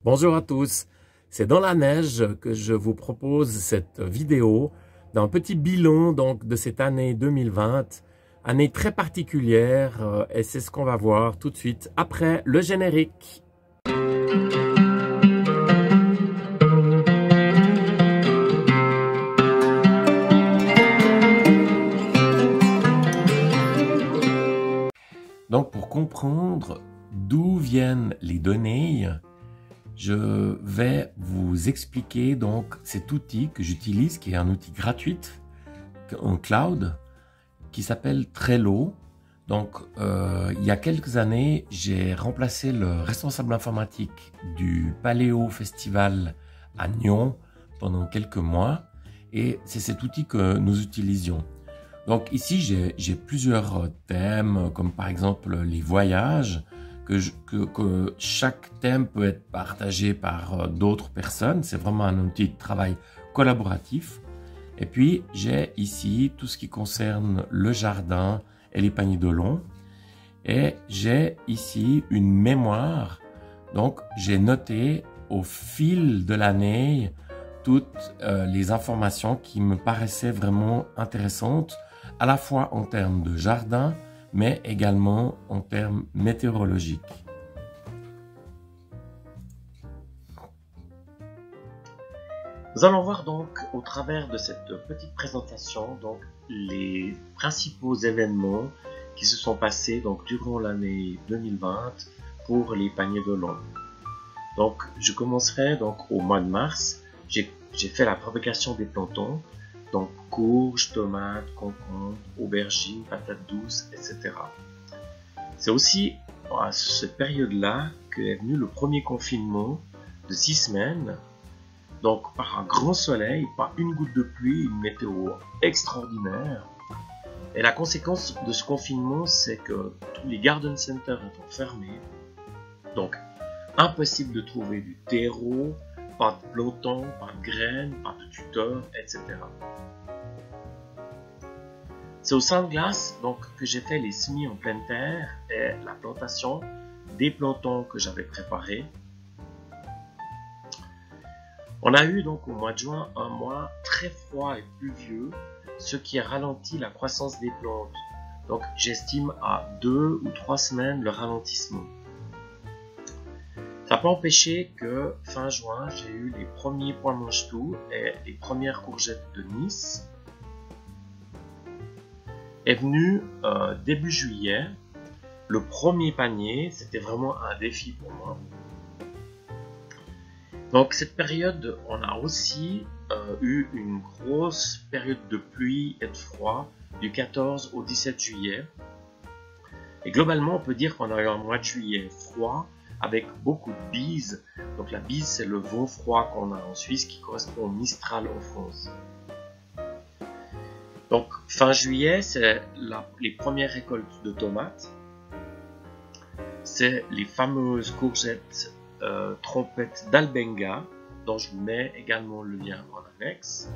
Bonjour à tous, c'est dans la neige que je vous propose cette vidéo d'un petit bilan donc de cette année 2020, année très particulière et c'est ce qu'on va voir tout de suite après le générique. Donc pour comprendre d'où viennent les données, je vais vous expliquer donc cet outil que j'utilise, qui est un outil gratuit en cloud, qui s'appelle Trello. Donc, il y a quelques années, j'ai remplacé le responsable informatique du Paléo Festival à Nyon pendant quelques mois, et c'est cet outil que nous utilisions. Donc ici, j'ai plusieurs thèmes, comme par exemple les voyages, que chaque thème peut être partagé par d'autres personnes. C'est vraiment un outil de travail collaboratif. Et puis, j'ai ici tout ce qui concerne le jardin et les paniers de long. Et j'ai ici une mémoire. Donc, j'ai noté au fil de l'année toutes les informations qui me paraissaient vraiment intéressantes, à la fois en termes de jardin, mais également en termes météorologiques. Nous allons voir donc au travers de cette petite présentation donc les principaux événements qui se sont passés donc durant l'année 2020 pour les paniers de long. Donc je commencerai donc au mois de mars. J'ai fait la propagation des plantons, donc courges, tomates, concombres, aubergines, patates douces, etc. C'est aussi à cette période-là qu'est venu le premier confinement de 6 semaines. Donc par un grand soleil, pas une goutte de pluie, une météo extraordinaire. Et la conséquence de ce confinement, c'est que tous les garden centers étant fermés. Donc impossible de trouver du terreau, pas de plantons, pas de graines, pas de tuteurs, etc. C'est au sein de glace donc, que j'ai fait les semis en pleine terre et la plantation des plantons que j'avais préparés. On a eu donc au mois de juin un mois très froid et pluvieux, ce qui a ralenti la croissance des plantes. Donc j'estime à 2 ou 3 semaines le ralentissement. Ça n'a pas empêché que fin juin, j'ai eu les premiers pois mange-tout et les premières courgettes de Nice. Est venu début juillet. Le premier panier, c'était vraiment un défi pour moi. Donc cette période, on a aussi eu une grosse période de pluie et de froid du 14 au 17 juillet. Et globalement, on peut dire qu'on a eu un mois de juillet froid avec beaucoup de bise. Donc la bise, c'est le vent froid qu'on a en Suisse qui correspond au Mistral en France. Donc fin juillet, c'est les premières récoltes de tomates. C'est les fameuses courgettes trompettes d'Albenga, dont je vous mets également le lien en annexe.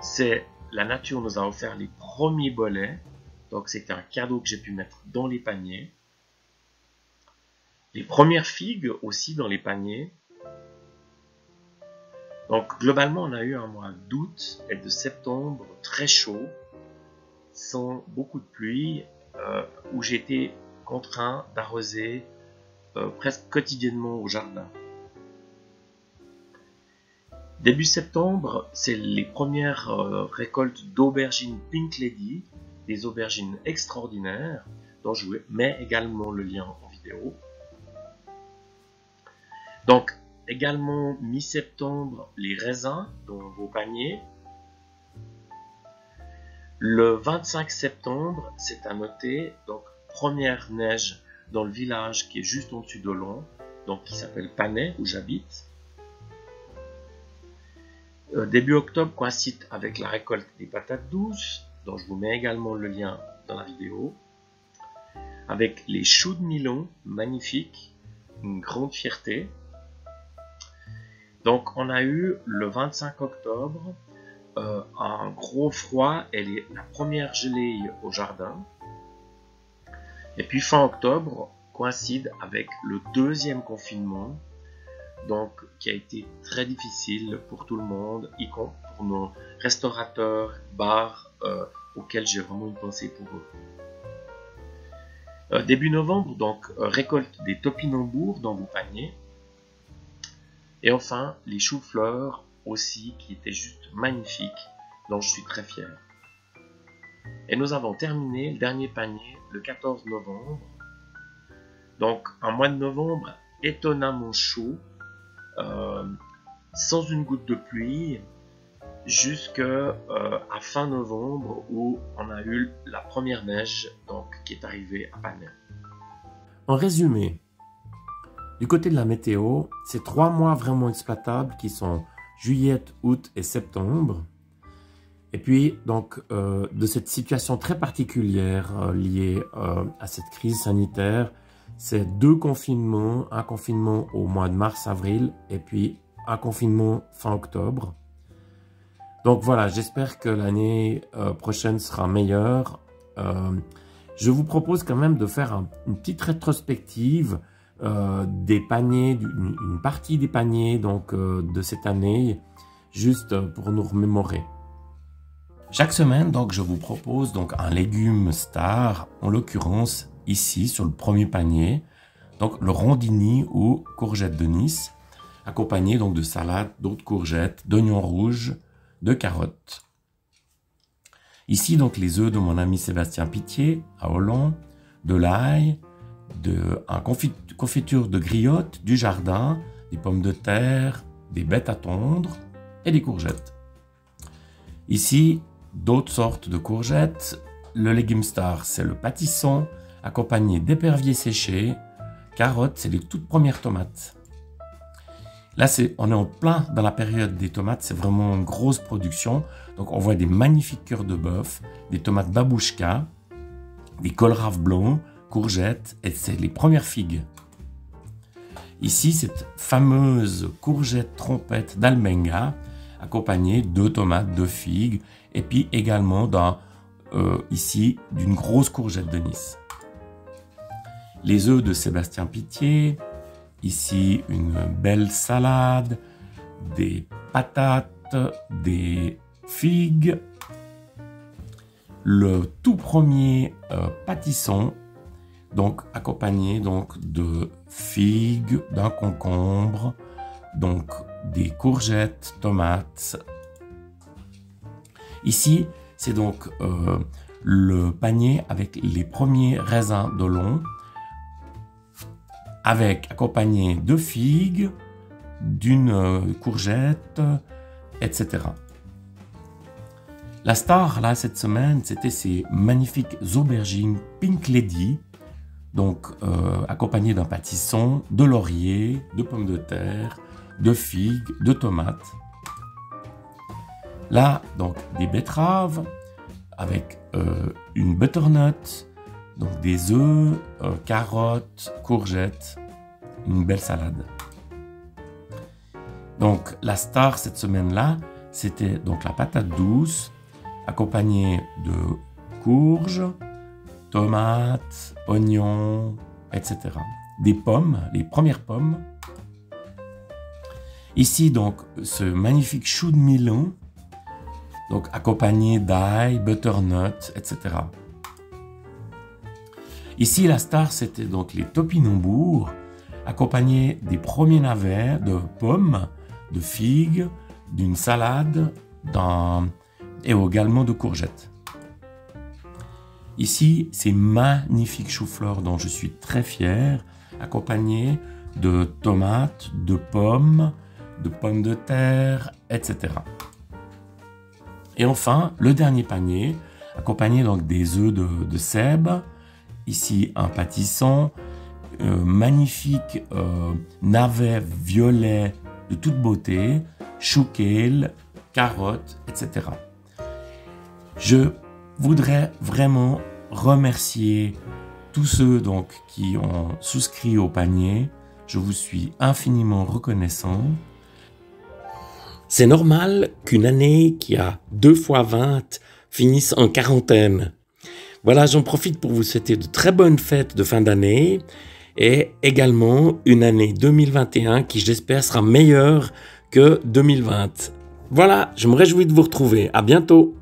C'est la nature nous a offert les premiers bolets. Donc c'était un cadeau que j'ai pu mettre dans les paniers. Les premières figues aussi dans les paniers. Donc globalement on a eu un mois d'août et de septembre très chaud, sans beaucoup de pluie, où j'ai été contraint d'arroser presque quotidiennement au jardin. Début septembre, c'est les premières récoltes d'aubergines Pink Lady, des aubergines extraordinaires, dont je vous mets également le lien en vidéo. Donc, également mi-septembre, les raisins dans vos paniers. Le 25 septembre, c'est à noter, donc première neige dans le village qui est juste au-dessus de Lyon, donc qui s'appelle Panay, où j'habite. Début octobre coïncide avec la récolte des patates douces, dont je vous mets également le lien dans la vidéo. Avec les choux de Milon, magnifiques, une grande fierté. Donc on a eu le 25 octobre un gros froid et la première gelée au jardin. Et puis fin octobre coïncide avec le deuxième confinement donc qui a été très difficile pour tout le monde, y compris pour nos restaurateurs, bars, auxquels j'ai vraiment une pensée pour eux. Début novembre, donc récolte des topinambours dans vos paniers. Et enfin, les choux-fleurs aussi, qui étaient juste magnifiques, dont je suis très fier. Et nous avons terminé le dernier panier le 14 novembre. Donc, un mois de novembre étonnamment chaud, sans une goutte de pluie, jusqu'à fin novembre où on a eu la première neige donc, qui est arrivée à Panem. En résumé, du côté de la météo, c'est 3 mois vraiment exploitables qui sont juillet, août et septembre. Et puis, donc, de cette situation très particulière liée à cette crise sanitaire, c'est 2 confinements, un confinement au mois de mars-avril et puis un confinement fin octobre. Donc voilà, j'espère que l'année prochaine sera meilleure. Je vous propose quand même de faire une petite rétrospective des paniers, une partie des paniers donc, de cette année, juste pour nous remémorer. Chaque semaine, donc, je vous propose donc, un légume star, en l'occurrence ici sur le premier panier, donc le rondini ou courgette de Nice, accompagné donc, de salade, d'autres courgettes, d'oignons rouges, de carottes. Ici, donc, les œufs de mon ami Sébastien Pitié, à Hollande, de l'ail, confiture de griotte, du jardin, des pommes de terre, des bêtes à tondre et des courgettes. Ici, d'autres sortes de courgettes. Le légume star, c'est le pâtisson, accompagné d'éperviers séchés. Carottes, c'est les toutes premières tomates. Là, on est en plein dans la période des tomates, c'est vraiment une grosse production. Donc, on voit des magnifiques cœurs de bœuf, des tomates babouchka, des colraves blancs, courgettes, et c'est les premières figues. Ici, cette fameuse courgette trompette d'Almenga, accompagnée de tomates, de figues, et puis également ici d'une grosse courgette de Nice. Les œufs de Sébastien Pitié, ici une belle salade, des patates, des figues, le tout premier pâtisson, donc accompagné donc de figues, d'un concombre, donc des courgettes, tomates. Ici, c'est donc le panier avec les premiers raisins d'Hollande, accompagné de figues, d'une courgette, etc. La star, là, cette semaine, c'était ces magnifiques aubergines Pink Lady, donc accompagnées d'un pâtisson, de laurier, de pommes de terre, de figues, de tomates. Là, donc, des betteraves avec une butternut, donc des œufs, carottes, courgettes, une belle salade. Donc, la star cette semaine-là, c'était donc la patate douce, accompagnée de courges, tomates, oignons, etc. Des pommes, les premières pommes. Ici, donc, ce magnifique chou de Milan, donc accompagné d'ail, butternut, etc. Ici, la star, c'était donc les topinambours, accompagnés des premiers navets de pommes, de figues, d'une salade et également de courgettes. Ici, ces magnifiques choux-fleurs dont je suis très fier, accompagnés de tomates, de pommes de terre, etc. Et enfin, le dernier panier, accompagné donc des œufs de Seb, ici un pâtisson, magnifique navet violet de toute beauté, chou kale, carottes, etc. Je voudrais vraiment remercier tous ceux donc qui ont souscrit au panier. Je vous suis infiniment reconnaissant. C'est normal qu'une année qui a 2 fois 20 finisse en quarantaine. Voilà, j'en profite pour vous souhaiter de très bonnes fêtes de fin d'année et également une année 2021 qui, j'espère, sera meilleure que 2020. Voilà, je me réjouis de vous retrouver. À bientôt.